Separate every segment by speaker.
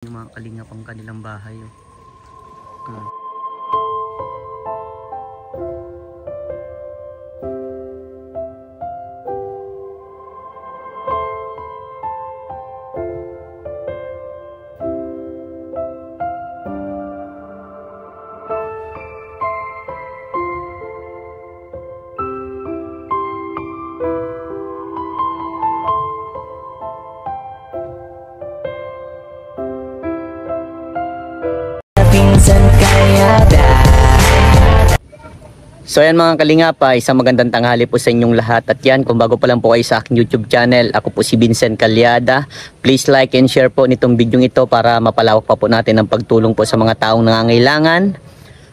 Speaker 1: Yung mga kalingap ang kanilang bahay. So ayan mga kalingap, isang magandang tanghali po sa inyong lahat. At yan, kung bago pa lang po kayo sa aking YouTube channel, ako po si Vincent Calyada. Please like and share po nitong video ito para mapalawak pa po natin ang pagtulong po sa mga taong nangangailangan.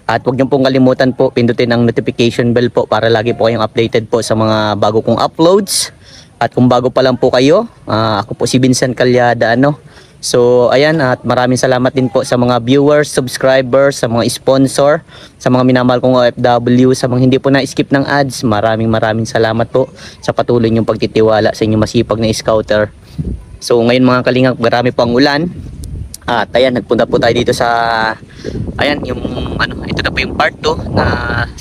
Speaker 1: At huwag niyo pong kalimutan po, pindutin ang notification bell po para lagi po kayong updated po sa mga bago kong uploads. At kung bago pa lang po kayo, ako po si Vincent Calyada. So ayan, at maraming salamat din po sa mga viewers, subscribers, sa mga sponsor, sa mga minamahal kong OFW, sa mga hindi po na-skip ng ads. Maraming salamat po sa patuloy niyong pagtitiwala sa inyong masipag na scouter. So ngayon mga kalingap, marami po ang ulan. At ayan, nagpunta po tayo dito sa ayan, yung ito na po yung part 2 na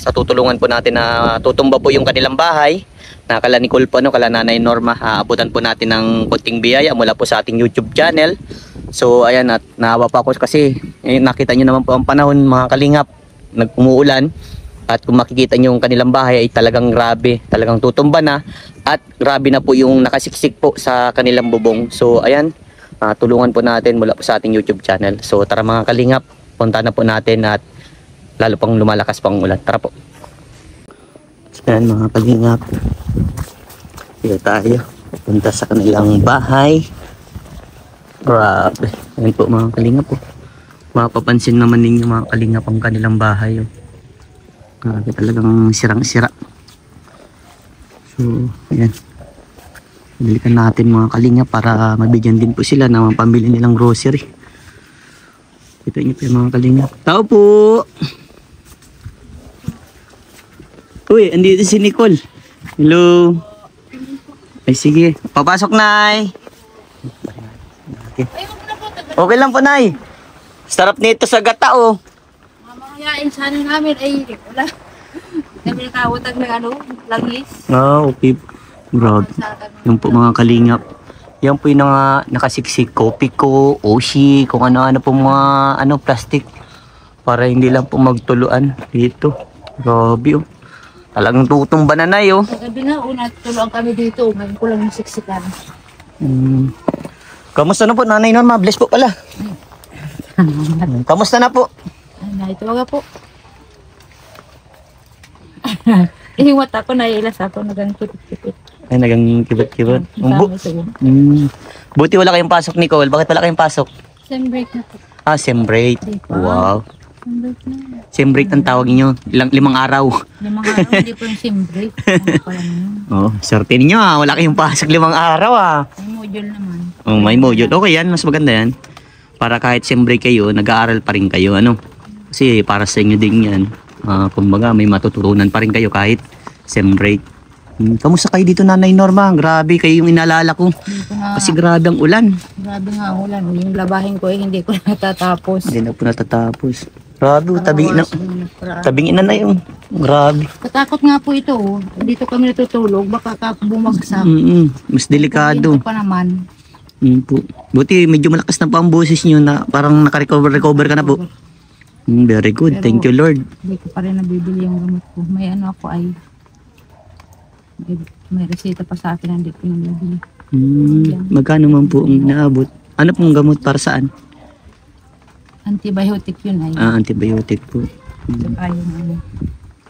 Speaker 1: sa tutulungan po natin na tutumba po yung kanilang bahay. Na kala Nicole po, kala Nanay Norma, aabutan po natin ng konting biyaya mula po sa ating YouTube channel. So ayan, at naawa pa ako kasi nakita nyo naman po ang panahon mga kalingap, nag-umuulan. At kung makikita nyo yung kanilang bahay ay talagang grabe, talagang tutumba na. At grabe na po yung nakasiksik po sa kanilang bubong. So ayan, tulungan po natin mula po sa ating YouTube channel. So tara mga kalingap, punta na po natin at lalo pang lumalakas pang ulan. Tara po. Ayan mga kalingap, dito tayo punta sa kanilang bahay. Grabe, ayan po mga kalingap po. Mapapansin naman ninyo mga kalingap ang kanilang bahay. Grabe, talagang sirang-sira. So ayan, balikan natin mga kalingap para mabigyan din po sila ng pambili nilang grocery. Kita nyo po yung mga kalingap. Tao po! Uy, andito si Nicole. Hello. Ay, sige. Papasok, Nay. Okay lang po, Nay. Sarap nito sa gata, oh.
Speaker 2: Mamahayain sana namin ay wala. Kami nakawatag ng langis.
Speaker 1: Okay. Grabe. Yung po mga kalingap. Yan po yung nakasiksik. Kopi ko, oshi, kung ano-ano po mga plastic. Para hindi lang po magtuluan dito. Grabe, oh. Talagang tutumba na, Nay, oh.
Speaker 2: Gabi na, tuloan kami dito. Ngayon ko lang yung siksikan.
Speaker 1: Kamusta na po, Nanay Norma? Bless po pala. Kamusta na po?
Speaker 2: Ay, ito po. Yung mata ko, naiilas ako. Nagang kipit-kipit.
Speaker 1: Ay, nagang kibot-kibot. Buti wala kayong pasok, Nicole. Bakit wala kayong pasok?
Speaker 2: Sem break na po.
Speaker 1: Sem break. Wow.
Speaker 2: Sem break na.
Speaker 1: Sem break ang tawag niyo. 5 araw.
Speaker 2: 5 araw, hindi po yung sem break.
Speaker 1: Oh, swerte niyo wala kayong pasok 5 araw
Speaker 2: May module naman.
Speaker 1: Oh, may module. Okay yan, mas maganda yan. Para kahit sem break kayo, nag-aaral pa rin kayo, Kasi para sa inyo din yan. Kumbaga, may matututunan pa rin kayo kahit sem break. Kamusta kayo dito, Nanay Norma? Grabe kayo yung inaalala ko. Kasi grabe ang ulan.
Speaker 2: Grabe nga ang ulan. Yung labahin ko hindi ko natatapos.
Speaker 1: Hindi na po natatapos. Grabe, tabing ina na yung. Grabe.
Speaker 2: Katakot nga po ito. Dito kami natutulog. Baka bumagsak.
Speaker 1: Mas delikado.
Speaker 2: Ito pa naman.
Speaker 1: Po. Buti medyo malakas na pa ang boses nyo na parang naka-recover ka na po. Very good.
Speaker 2: Pero,
Speaker 1: thank you, Lord.
Speaker 2: Hindi ko pa rin nabibili yung gamot ko. May ako ay may reseta pa sa akin, hindi ko nabibili.
Speaker 1: Magkano man po ang naabot? Ano pong gamot para saan?
Speaker 2: Antibiotic yun ay.
Speaker 1: Antibiotic po.
Speaker 2: Saka yung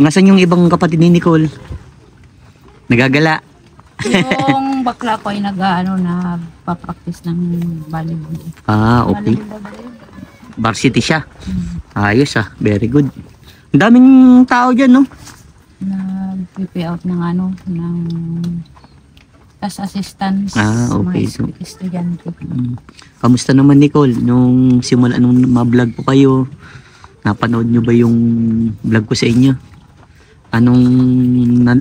Speaker 1: Nasaan yung ibang kapatid ni Nicole? Nagagala.
Speaker 2: Yung bakla ko ay nagpa-practice ng volleyball.
Speaker 1: Okay. Varsity siya. Ayos very good. Ang daming tao dyan,
Speaker 2: Nag-pay out ng ng as assistance
Speaker 1: okay.
Speaker 2: sa mga estudyante.
Speaker 1: Kamusta naman, Nicole? Nung simula nung ma-vlog po kayo, napanood nyo ba yung vlog ko sa inyo? Anong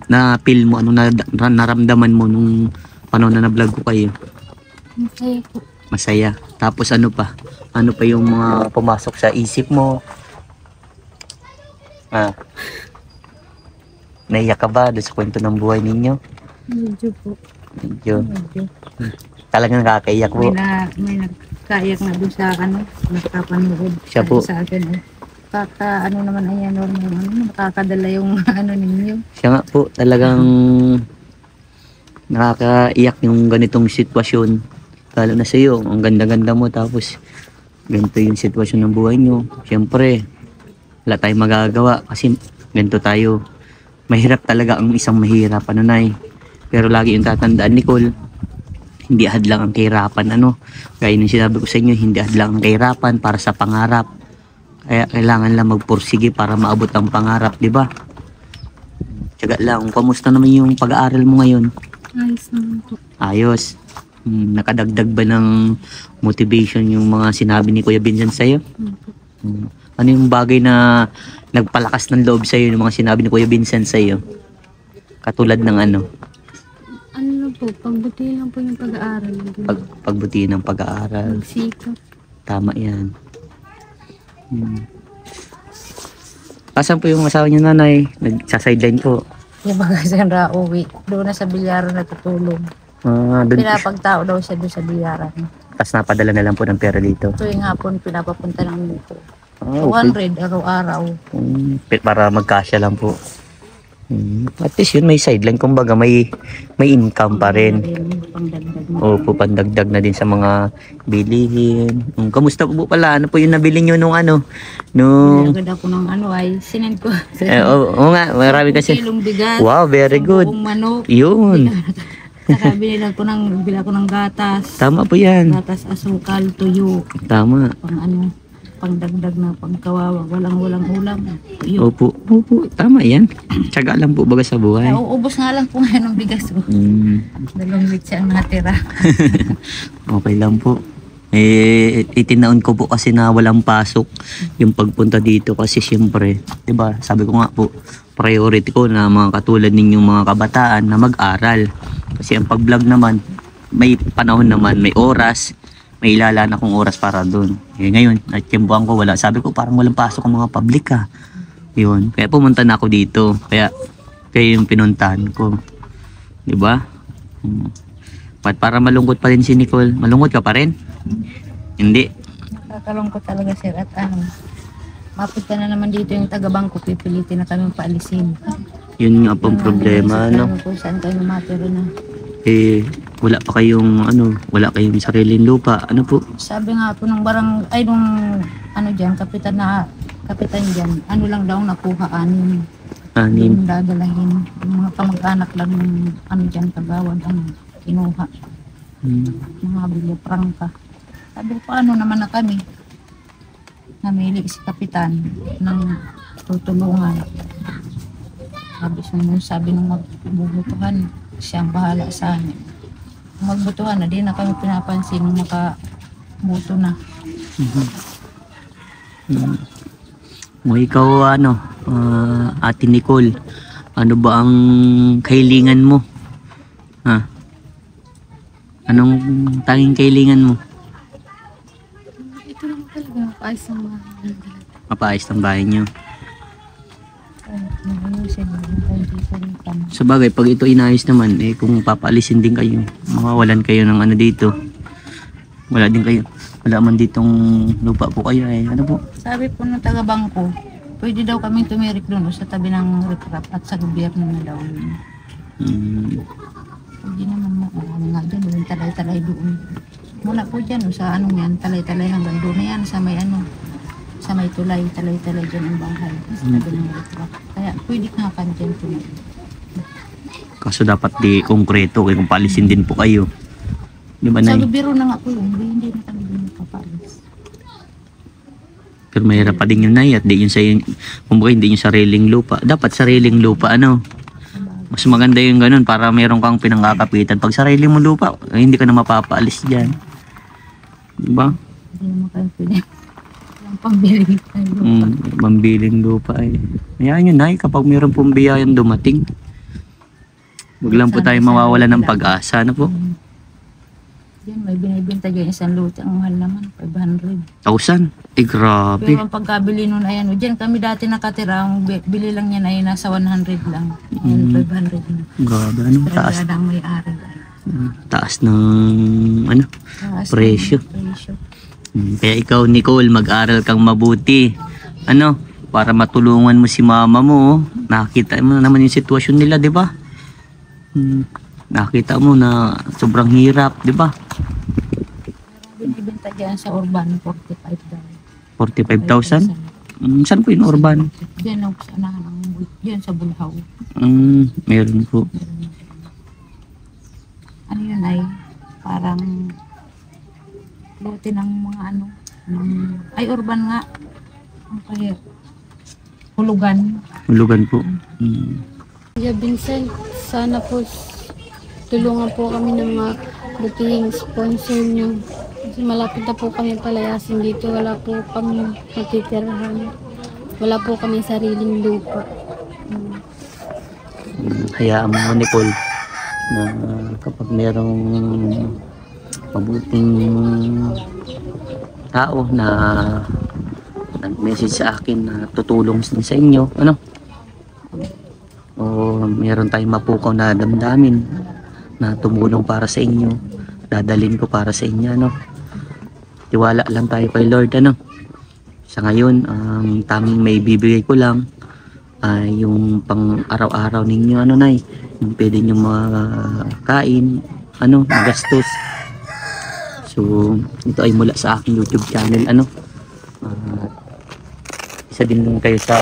Speaker 1: na-feel mo? Anong naramdaman mo nung panahon na na-vlog ko kayo?
Speaker 2: Masaya po.
Speaker 1: Masaya. Tapos ano pa? Ano pa yung mga pumasok sa isip mo? Naiyak ka ba doon sa kwento ng buhay ninyo?
Speaker 2: Medyo po.
Speaker 1: Medyo.
Speaker 2: Medyo.
Speaker 1: Talagang nakakaiyak po.
Speaker 2: May nagkaiyak na doon sa nakapanood.
Speaker 1: Siya po.
Speaker 2: Sa akin. Ano naman ayan, nakakadala yung ano ninyo.
Speaker 1: Siya nga po, talagang nakakaiyak yung ganitong sitwasyon. Lalo na sa iyo, ang ganda-ganda mo tapos ganito yung sitwasyon ng buhay nyo. Siyempre, wala tayong magagawa kasi ganito tayo. Mahirap talaga ang isang mahirap, Nay. Pero lagi yung tatandaan, Nicole, hindi hadlang ang kahirapan, Gaya ng sinabi ko sa inyo, hindi hadlang ang kahirapan para sa pangarap. Kaya kailangan lang magpursige para maabot ang pangarap, di ba? Tiyaga lang. Kamusta naman yung pag-aaral mo ngayon?
Speaker 2: Ayos naman po.
Speaker 1: Ayos. Nakadagdag ba ng motivation yung mga sinabi ni Kuya Vincent sa'yo? Ano yung bagay na nagpalakas ng loob sa'yo yung mga sinabi ni Kuya Vincent sa'yo? Katulad ng ano?
Speaker 2: Ano lang po, pagbutihin lang po yung pag-aaral.
Speaker 1: Pagbutihin ng pag-aaral.
Speaker 2: Magsikap.
Speaker 1: Tama yan. Asan po yung asawa niyo, Nanay? Nagsa-sideline po.
Speaker 2: Yung mga sandra uwi. Doon na sa bilyaran natutulog.
Speaker 1: Doon.
Speaker 2: Pinapagtao daw siya doon sa bilyaran.
Speaker 1: Tapos napadala na lang po ng pera dito.
Speaker 2: Tuwing hapon pinapapunta ng dito.
Speaker 1: Okay.
Speaker 2: 200 araw-araw.
Speaker 1: Para magkasya lang po. At least yun, may sideline. Kumbaga may income pa rin.
Speaker 2: Pangdagdag.
Speaker 1: Opo, pandagdag na din sa mga bilihin. Kamusta po pala? Ano po yung nabili nyo nung
Speaker 2: Nagagad ako ng ay sinend ko.
Speaker 1: Oo nga, marami kasi.
Speaker 2: Kilong bigas.
Speaker 1: Wow, very good.
Speaker 2: Buong manok.
Speaker 1: Yun.
Speaker 2: Saka bila ko ng gatas.
Speaker 1: Tama po yan.
Speaker 2: Gatas, asukal, tuyo.
Speaker 1: Tama.
Speaker 2: Pangdagdag na pangkawawa. Walang ulam. Tuyo.
Speaker 1: Opo, tama yan. Tsaga lang po baga sa buhay.
Speaker 2: Nauubos nga lang po ngayon ng bigas ko. 2 weeks ang natira.
Speaker 1: Okay lang po. Itinaon ko po kasi na walang pasok yung pagpunta dito kasi siyempre, 'di ba? Sabi ko nga po, priority ko na mga katulad ninyong mga kabataan na mag-aral. Kasi ang pag-vlog naman, may panahon naman, may oras, may ilalaan akong oras para doon. Ngayon, natiyempohan ko wala. Sabi ko parang walang pasok ang mga public Yun. Kaya pumunta na ako dito. Kaya yung pinuntahan ko. 'Di ba? Para malungkot pa rin si Nicole. Malungkot ka pa rin? Hindi.
Speaker 2: Nakakalungkot talaga sir at mapunta na naman dito yung taga-bangko, pipilitin na kami paalisin.
Speaker 1: Yun nga pong problema,
Speaker 2: Kung saan kayo matira na.
Speaker 1: Wala pa kayong, wala kayong sariling lupa. Ano po?
Speaker 2: Sabi nga po nung kapitan dyan, lang daw nakuha, 6. Yung dadalahin. Yung mga kamag-anak lang ng dyan, kagawad, kinuha. Mga bilya prangka. Sabi ko, paano naman na kami? Namili si kapitan ng tutulungan. Sabi nung magbubutuhan, siyang bahala sa amin. Kung magbutuhan na, di na kami pinapansin nung makabuto na.
Speaker 1: Ikaw, Ate Nicole, ano ba ang kahilingan mo? Anong tanging kahilingan mo?
Speaker 2: Ito naman talaga, mapaayos ng bahay.
Speaker 1: Mapaayos ng bahay nyo. Sa bagay, pag ito inayos naman, kung papaalisin din kayo, mawawalan kayo ng dito. Wala man ditong lupa po kayo. Ano po?
Speaker 2: Sabi po ng taga-bangko, pwede daw kaming tumirik doon sa tabi ng riprap at sa gobyerno na daw yun. Pwede naman mo, nga dyan, yung talay-talay doon. Mula po dyan, sa yan, talay-talay hanggang doon na yan, sa may tulay, talay-talay dyan ang bahay. Sa tabi ng riprap. Kaya pwede nga ka dyan tumirik.
Speaker 1: Kaso dapat di konkreto, kung paalisin din po kayo. Di ba,
Speaker 2: Sa
Speaker 1: Nay?
Speaker 2: gobyerno na nga po yun, hindi na kami doon papalis.
Speaker 1: Pero mahirap pa din yun, Nay, at di yun sa kumbaga hindi yung sariling lupa. Dapat sariling lupa, mas maganda yung ganun para meron kang pinangkakapitan. Pag sarili mo lupa, hindi ka na mapapaalis dyan. Diba?
Speaker 2: Hindi naman kayo pwede. Walang pambiling lupa.
Speaker 1: Pambiling lupa Ayan yun, Nay, kapag meron pong biyayan dumating, wag lang po tayo mawawala ng pag-asa. Ano po?
Speaker 2: Yan, may binibenta dyan isang lote. Ang mahal naman, 500.
Speaker 1: 1,000? Eh, grabe.
Speaker 2: Pero ang pagkabili nun, ayan, dyan kami dati nakatira, ang bili lang yan ay nasa 100 lang. Yan, 500 na.
Speaker 1: Grabe, ano? Taas.
Speaker 2: Pero ang may-ari.
Speaker 1: Taas ng, ano?
Speaker 2: Taas
Speaker 1: Presyo.
Speaker 2: ng presyo.
Speaker 1: Kaya ikaw, Nicole, mag-aral kang mabuti. Ano? Para matulungan mo si mama mo. Nakita mo naman yung sitwasyon nila, di ba? Nakita mo na sobrang hirap, di ba?
Speaker 2: Binibenta dyan sa Urban, 45
Speaker 1: 45,000? Saan po yung urban?
Speaker 2: Diyan ang sanahan ang diyan sa Bulhaw.
Speaker 1: Meron po.
Speaker 2: Ano yun ay parang lote ng mga ano ay urban nga ang kaya hulugan.
Speaker 1: Hulugan po.
Speaker 3: Kuya Vincent, sana po tulungan po kami ng mga butihing sponsor niyo. Kasi malapit na po kami palayasin dito. Wala po kami matitirahan. Wala po kami sariling lupa.
Speaker 1: Hayaan mo, Nicole, na kapag merong mabuting tao na nag-message sa akin na tutulong din sa inyo, ano? O meron tayong mapukaw na damdamin na tumulong para sa inyo, dadalhin ko para sa inyo, ano? Tiwala lang tayo kay Lord, ano? Sa ngayon, ang tanging may bibigay ko lang ay yung pang araw-araw ninyo, ano, Nay? Yung pwede nyo makain, ano, magastos. So, ito ay mula sa aking YouTube channel, ano? Isa din kayo sa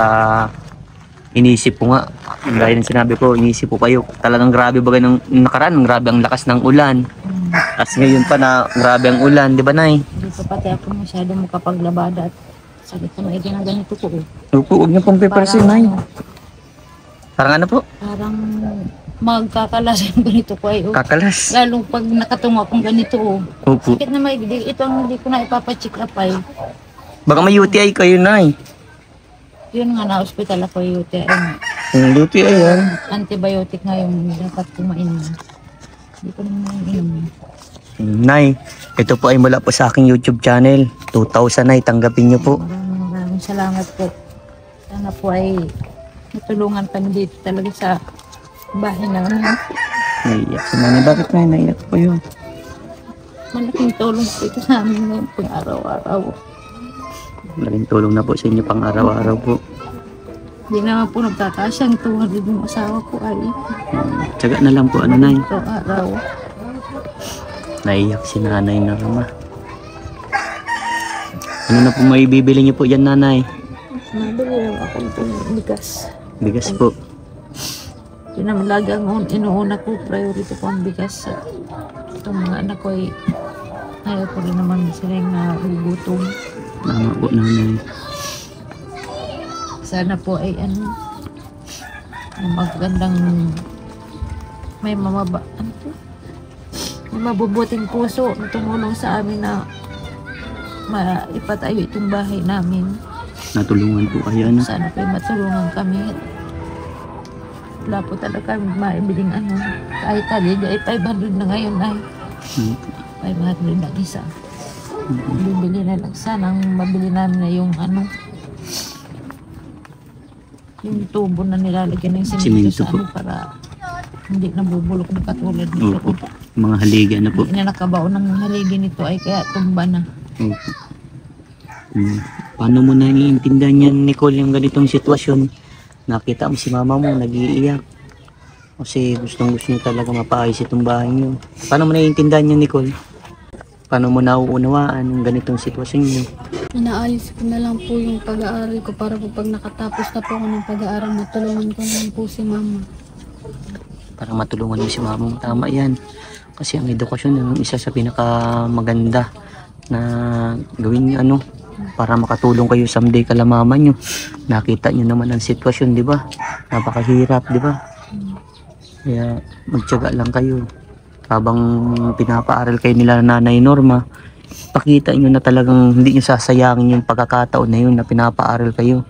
Speaker 1: inisip ko nga. Gaya ng sinabi ko, inisip ko kayo. Talagang grabe bagay ng nakaraan, grabe ang lakas ng ulan. Tapos ngayon pa na grabe ang ulan, di ba, Nay?
Speaker 2: Hindi pa pati ako masyado makapaglabada at sabi ko na na ganito ko.
Speaker 1: Opo, huwag niyo pong pepersin, Nay. Parang ano po?
Speaker 2: Parang magkakalas yung ganito ko ay.
Speaker 1: Kakalas.
Speaker 2: Lalo pag nakatungo akong ganito.
Speaker 1: Opo.
Speaker 2: Sakit na may ito ang hindi ko na ipapacheck up ay.
Speaker 1: Baka may UTI kayo, Nay.
Speaker 2: Yun nga na hospital ako yung UTI.
Speaker 1: Yung UTI yan.
Speaker 2: Antibiotic nga yung dapat kumain. Hindi ko naman inom.
Speaker 1: Nay, ito po ay mula po sa aking YouTube channel. 2,000, Nay, tanggapin niyo po.
Speaker 2: Maraming salamat po. Sana po ay natulungan kami dito talaga sa bahay namin.
Speaker 1: Naiyak si Nanay. Bakit, Nay? Naiyak po yun.
Speaker 2: Malaking tulong po ito sa amin ngayon pang araw-araw.
Speaker 1: Malaking tulong na po sa inyo pang araw-araw po.
Speaker 2: Hindi naman po nagkakasyang 200 yung asawa ko ay
Speaker 1: Tsaga na lang po, ano, Nay.
Speaker 2: ito araw.
Speaker 1: Naiyak si Nanay na rama. Ano na po may bibili niyo po yan, Nanay?
Speaker 2: Nabili lang ako itong bigas.
Speaker 1: Bigas po.
Speaker 2: Yun naman lagi ang inuuna ko, priority ko ang bigas. At itong mga anak ko ay ayaw ko rin naman sila yung nagugutom.
Speaker 1: Tama po, Nanay.
Speaker 2: Sana po ay ano, magandang may may mabubuting puso na tumulong sa amin na maipatayo itong bahay namin.
Speaker 1: Natulungan po kayo, ano?
Speaker 2: Sana po ay matulungan kami. Wala po talaga kami maibiling ano. Kahit haligi ay 500 na ngayon ay 500 na isa. Bibili na lang. Sana ang mabili namin na yung ano, yung tubo na nilalagyan ng simento sa
Speaker 1: po.
Speaker 2: ano para hindi nabubulok na katulad nito.
Speaker 1: Opo. Mga haligi, ano po?
Speaker 2: Hindi na nakabaon ng haligi nito ay kaya tumba na.
Speaker 1: Opo. Paano mo na iintindihan yan, Nicole, yung ganitong sitwasyon? Nakita mo si mama mo, nag-iiyak. Kasi gustong-gusto niyo talaga mapaayos itong bahay niyo. Paano mo na iintindihan yan, Nicole? Paano mo nauunawaan yung ganitong sitwasyon niyo?
Speaker 3: Inaalis ko na lang po yung pag-aaral ko para po pag nakatapos na po ako ng pag-aaral, matulungan ko na po si mama.
Speaker 1: Para matulungan mo si mama mo. Tama yan. Kasi ang edukasyon yung isa sa pinakamaganda na gawin niyo, ano, para makatulong kayo someday kala mama nyo. Nakita nyo naman ang sitwasyon, di ba? Napakahirap, di ba? Kaya magtiyaga lang kayo. Habang pinapaaral kayo nila Nanay Norma, pakita nyo na talagang hindi nyo sasayangin yung pagkakataon na yun na pinapaaral kayo.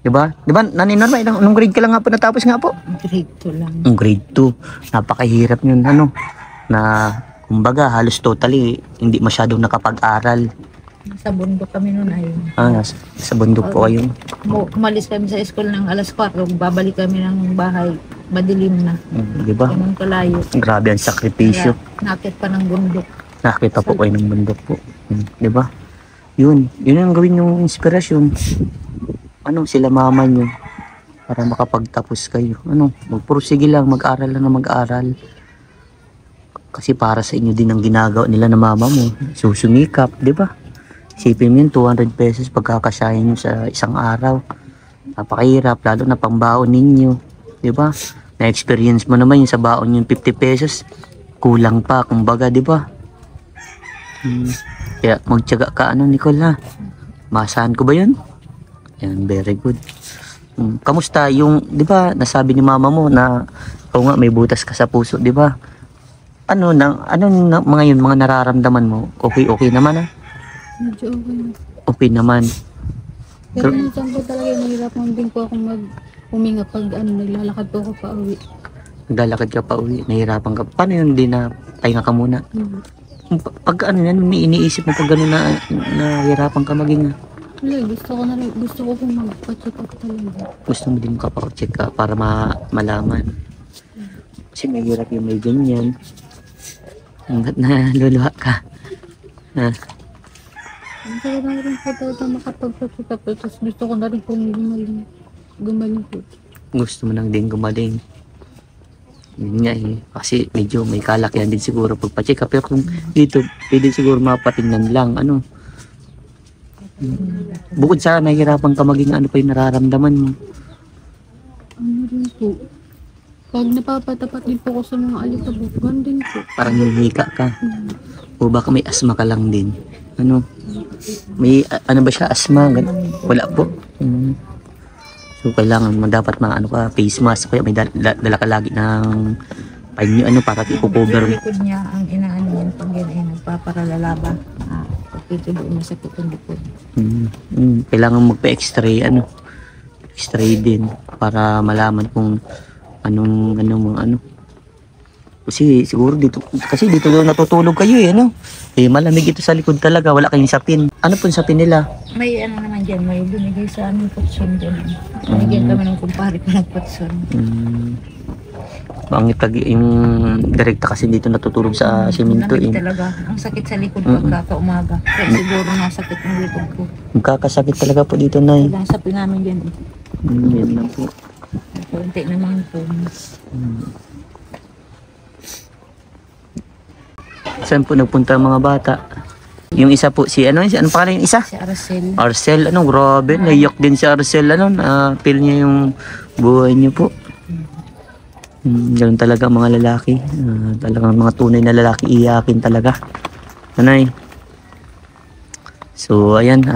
Speaker 1: Di ba? Di ba, Nanay Norma, anong grade ka lang nga po natapos nga po?
Speaker 2: Grade 2 lang.
Speaker 1: Grade 2. Napakahirap yun, ano, na kumbaga halos totally hindi masyadong nakapag-aral.
Speaker 2: Sa bundok kami noon ay.
Speaker 1: Sa bundok po kayo.
Speaker 2: Umalis kami sa school ng alas 4, babalik kami ng bahay, madilim na.
Speaker 1: Di ba?
Speaker 2: Ganun kalayo.
Speaker 1: Grabe ang sakripisyo.
Speaker 2: Kaya nakit pa ng bundok.
Speaker 1: Nakita po kayo ng bundok po. Di ba? Yun ang gawin yung inspirasyon. Sila mama nyo para makapagtapos kayo. Magpursige lang, mag-aral lang na mag-aral. Kasi para sa inyo din ang ginagawa nila na mama mo. Susumikap, di ba? Isipin mo yun, 200 pesos pagkakasahin nyo sa isang araw. Napakahirap, lalo na pangbaon ninyo. Di ba? Na-experience mo naman yung sa baon yung 50 pesos. Kulang pa, kumbaga, di ba? Kaya magtiyaga ka, Nicole, ha? Masahan ko ba yun? Yan, very good. Kamusta yung, di ba, nasabi ni mama mo na ikaw nga may butas ka sa puso, di ba? Mga yun, mga nararamdaman mo? Okay naman, ha?
Speaker 3: Medyo okay na.
Speaker 1: Okay naman.
Speaker 3: Pero minsan po talaga nahihirapan din po ako huminga pag naglalakad po ako pa uwi.
Speaker 1: Naglalakad ka pa uwi, nahihirapan ka. Paano yun din na pahinga ka muna? Pag may iniisip mo pag gano'n na nahihirapan ka maging
Speaker 3: Wala, gusto ko pong magpa-check up talaga.
Speaker 1: gusto mo din makapacheck ka para malaman. Kasi mahirap yung may ganyan. Ba't naluluha ka?
Speaker 3: Ang talaga rin po talaga makapagpa-check up. Tapos gusto ko na rin pong gumaling po.
Speaker 1: Gusto mo nang din gumaling. Yun nga kasi medyo may kalakyan din siguro pagpa-check up. Pero kung dito, pwede siguro mapatingnan lang. Bukod sa nahihirapan ka maging pa yung nararamdaman mo.
Speaker 3: Ano rin po. Pag napapatapat din po ko sa mga alikabok, ganun din po.
Speaker 1: Parang hinihika ka. O baka may asma ka lang din. May ba siya, asma? Wala po. So kailangan mo dapat face mask. Kaya may dala ka lagi ng painyo para ipo-cover.
Speaker 2: Yung likod niya, ang inaano niya, pag yan ay nagpaparalalaba. Ito doon masakit ang likod.
Speaker 1: Kailangan magpa-x-ray, x-ray din para malaman kung anong kasi siguro dito doon natutulog kayo malamig ito sa likod talaga, wala kayong sapin. Ano po yung sapin nila?
Speaker 2: May naman dyan, may binigay sa amin putson dyan. Binigyan kami ng kumpare ko ng putson.
Speaker 1: Yung direkta kasi dito natutulog sa simento.
Speaker 2: Malamig talaga. Ang sakit sa likod pagkakaumaga. Kaya siguro nasakit ang likod ko.
Speaker 1: Magkakasakit talaga po dito, Nay.
Speaker 2: Kailangan sapin namin dyan.
Speaker 1: Yan lang po.
Speaker 2: Kunti naman po.
Speaker 1: Saan po nagpunta ang mga bata? Yung isa po, ano pangalan yung isa?
Speaker 2: Si Aracel.
Speaker 1: Arcel, grabe, naiyak din si Arcel, feel niya yung buhay niyo po. Ganun talaga mga lalaki, talagang mga tunay na lalaki, iyakin talaga. Nanay. So, ayan,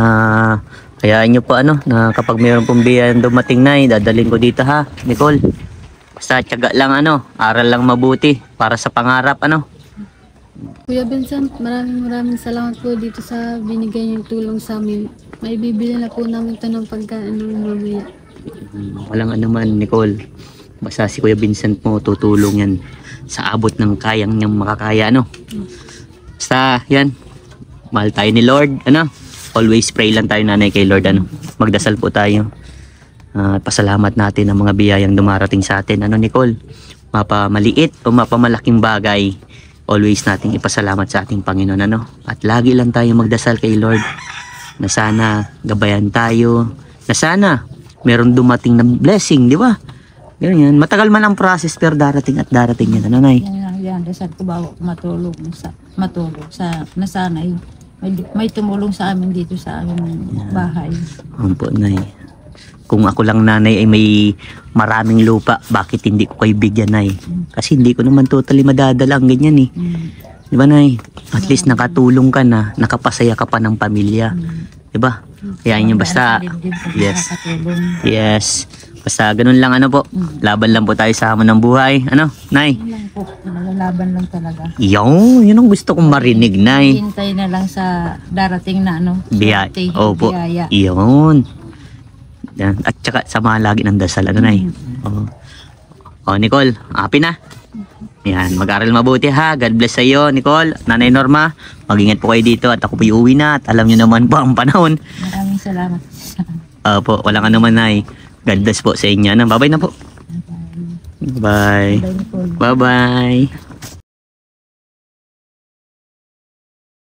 Speaker 1: hayaan nyo po na kapag mayroon pong biyan dumating na, dadalhin ko dito ha, Nicole. Basta tiyaga lang aral lang mabuti para sa pangarap
Speaker 3: Kuya Vincent, maraming salamat po dito sa binigay niyong tulong sa amin. May bibili na po namin ito ng pagkain mamaya.
Speaker 1: Walang anuman, Nicole. Basta si Kuya Vincent mo tutulong yan sa abot ng kayang niyang makakaya Basta yan, mahal tayo ni Lord always pray lang tayo nanay kay Lord magdasal po tayo at pasalamat natin ang mga biyayang dumarating sa atin Nicole, mapamaliit o mapamalaking bagay, always nating ipasalamat sa ating Panginoon at lagi lang tayo magdasal kay Lord na sana gabayan tayo, na sana meron dumating na blessing, di ba? Ganyan, matagal man ang process pero darating at darating yan Nay.
Speaker 2: Yan, dasal ko ba matulog sa nasanay. May tumulong sa amin dito sa aming bahay.
Speaker 1: Po, Nay. Kung ako lang nanay ay may maraming lupa, bakit hindi ko kayo bigyan, Nay? Kasi hindi ko naman totally madadala ang ganyan Di ba, Nay? At least nakatulong ka na, nakapasaya ka pa ng pamilya. Di ba? Kaya inyo basta, yes. Basta ganun lang po. Laban lang po tayo sa hamon ng buhay. Nay?
Speaker 2: Lang po, nalalaban lang talaga.
Speaker 1: Yun ang gusto kong marinig, Nay.
Speaker 2: Hintay na lang sa darating na
Speaker 1: Biyaya. Opo.
Speaker 2: biyaya.
Speaker 1: Yun. Yan. At saka samahan lagi ng dasal, Nay. Nicole, happy na? Yan, mag-aral mabuti ha. God bless sa iyo, Nicole. Nanay Norma, mag-ingat po kayo dito at ako po uuwi na at alam niyo naman po ang panahon.
Speaker 2: Maraming salamat.
Speaker 1: Po, wala ka naman, Nay. God bless po sa inyo. Bye-bye na po.
Speaker 2: Bye.
Speaker 1: Bye.
Speaker 2: Bye, Nicole.
Speaker 1: Bye-bye.